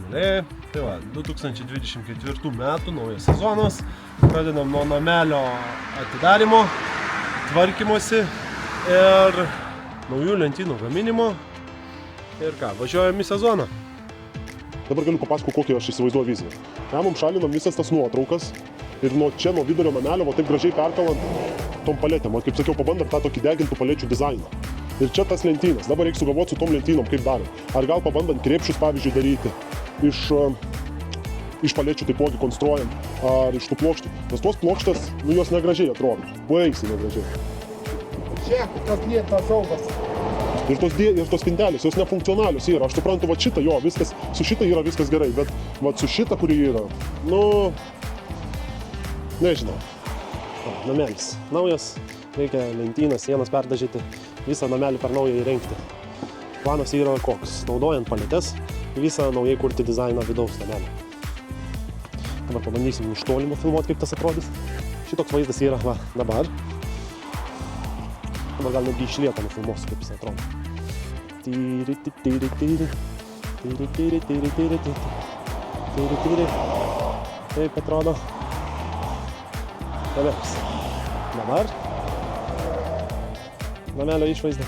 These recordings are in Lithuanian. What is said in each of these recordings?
mėlyje. Tai va, 2024 metų naujas sezonas. Pradedam nuo namelio atidarimo, tvarkymosi ir naujų lentynų gaminimo. Ir ką, važiuojam į sezoną. Dabar galiu papasakoti, kokią aš įsivaizduoju viziją. Mums šalinam visas tas nuotraukas ir nuo čia, nuo vidurio namelio, va taip gražiai perkalant tom paletėm. Kaip sakiau, pabandant tą tokį degintų palečių dizainą. Ir čia tas lentynas. Dabar reikia sugalvoti su tom lentynom, kaip darom. Ar gal pabandant krepšius, pavyzdžiui, daryti iš palečių taipogi konstruojant, ar iš tų plokščių. Nes tos plokštės, jos negražiai atrodo. Baisiai negražiai. Čia, tas lietas augas. Ir tos spintelės, jos nefunkcionalios yra. Aš suprantu, va šitą jo, viskas, su šitą yra viskas gerai, bet va su šitą, kuri yra, nežinau. Namelis naujas, reikia lentynas, sienas perdažyti, visą namelį per naują įrengti. Planas yra koks, naudojant paletes, visą naujai kurti dizainą vidaus namelį. Dabar pabandysim iš tolimo filmuoti, kaip tas atrodys. Šitoks vaizdas yra va dabar. Dabar gal netgi iš lėto nufilmuosiu, kaip jis atrodo. Taip atrodo. Dabar. Namelio išvaizda.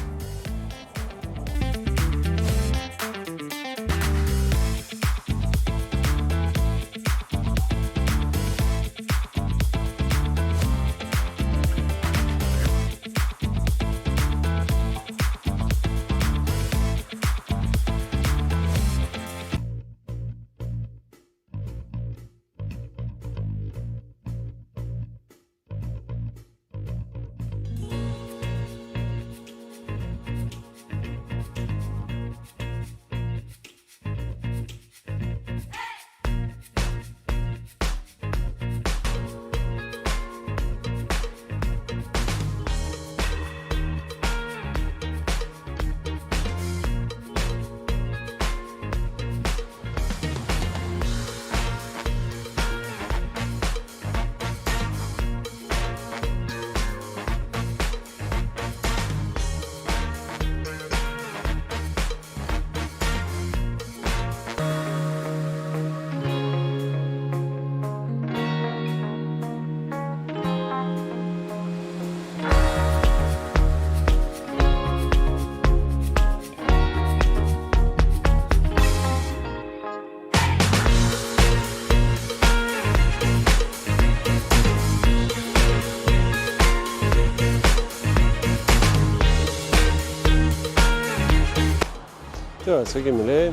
Sveiki, mylėjai.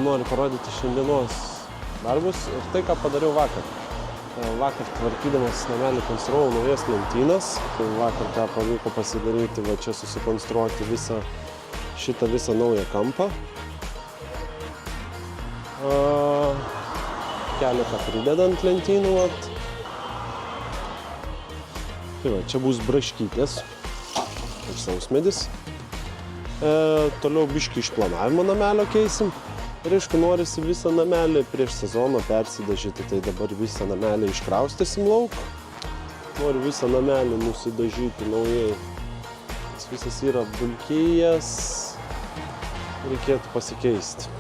Noriu parodyti šiandienos darbus ir tai, ką padariau vakar. Vakar tvarkydamas namelį konstruojau naujas lentynas. Tai vakar ką pavyko pasidaryti, va čia susikonstruoti visą naują kampą. Keletą pridedant lentynų. Tai va, čia bus braškytės ir sausmedis. Toliau biškį išplanavimo namelio keisim. Ir aišku, norisi visą namelį prieš sezoną persidažyti, tai dabar visą namelį iškraustysim lauk. Noriu visą namelį nusidažyti naujai. Jis visas yra apdulkėjęs, reikėtų pasikeisti.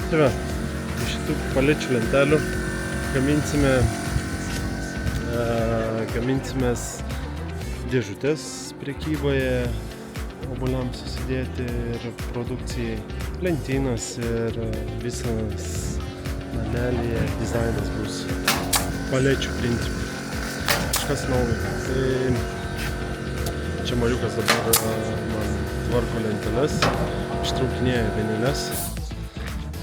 Tai va, iš šitų palečių lentelių gaminsimės dėžutės prekyboje obuoliams susidėti ir produkcijai, lentynas ir visas namelėje dizainas bus palečių principų. Kažkas naujo. Tai čia Mariukas dabar man tvarko lenteles, ištraukinėja vieneles.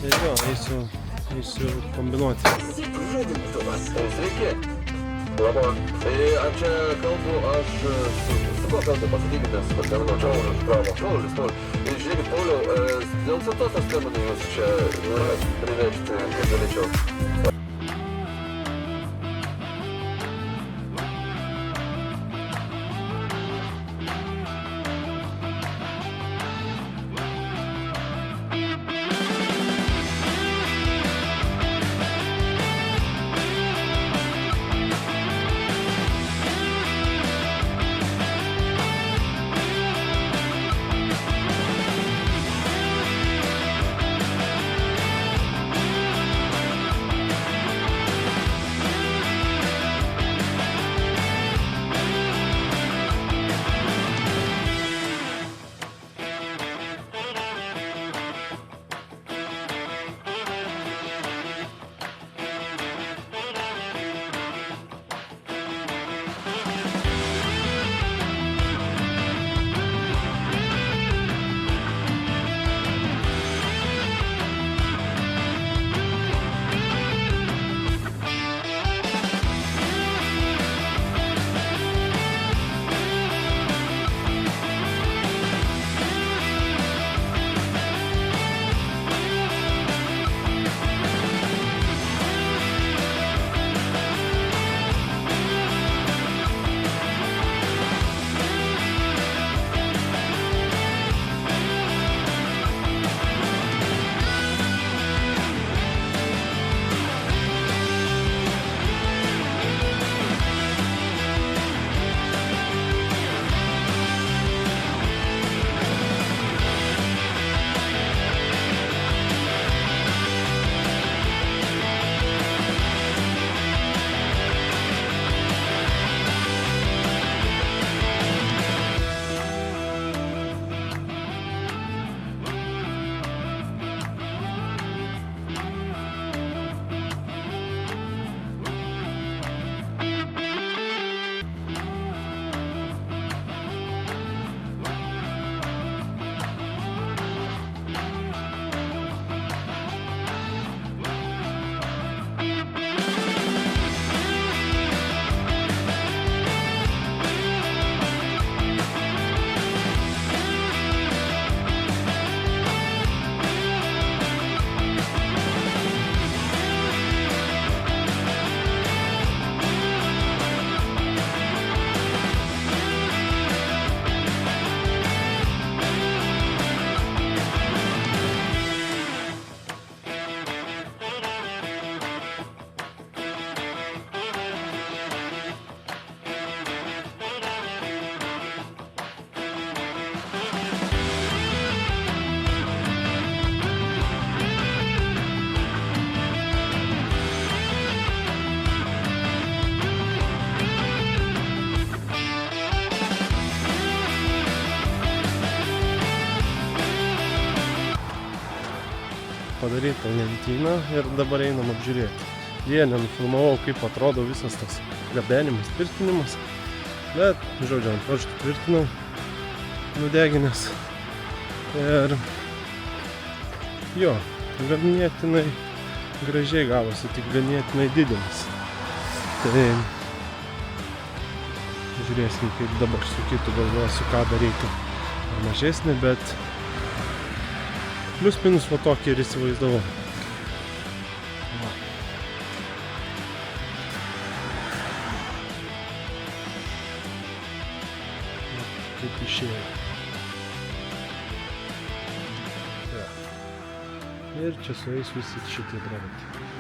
Tai jo, eisiu kombinuoti. Sveiki. Labą. Tai ar čia kalbu aš su kuo kalbu, pasakykite, paskambinau Paulius. Paulius. Žiūrėkit, Pauliau, dėl Santos aš skambinu jūs čia privežti, kaip galėčiau. Padaryta lentyna ir dabar einam apžiūrėti. Jie nenufilmavau, kaip atrodo visas tas gabenimas, tvirtinimas, bet, žodžiu, ant varžtų tvirtinau, nudeginęs. Ir jo, ganėtinai gražiai gavosi, tik ganėtinai didelis. Tai žiūrėsim, kaip dabar su kitu galvosiu, ką daryti. Mažesnį, bet plius minus va tokį ir įsivaizdavau. Va. Kaip išėjo. Ja. Ir čia sueis visi šitie dravai.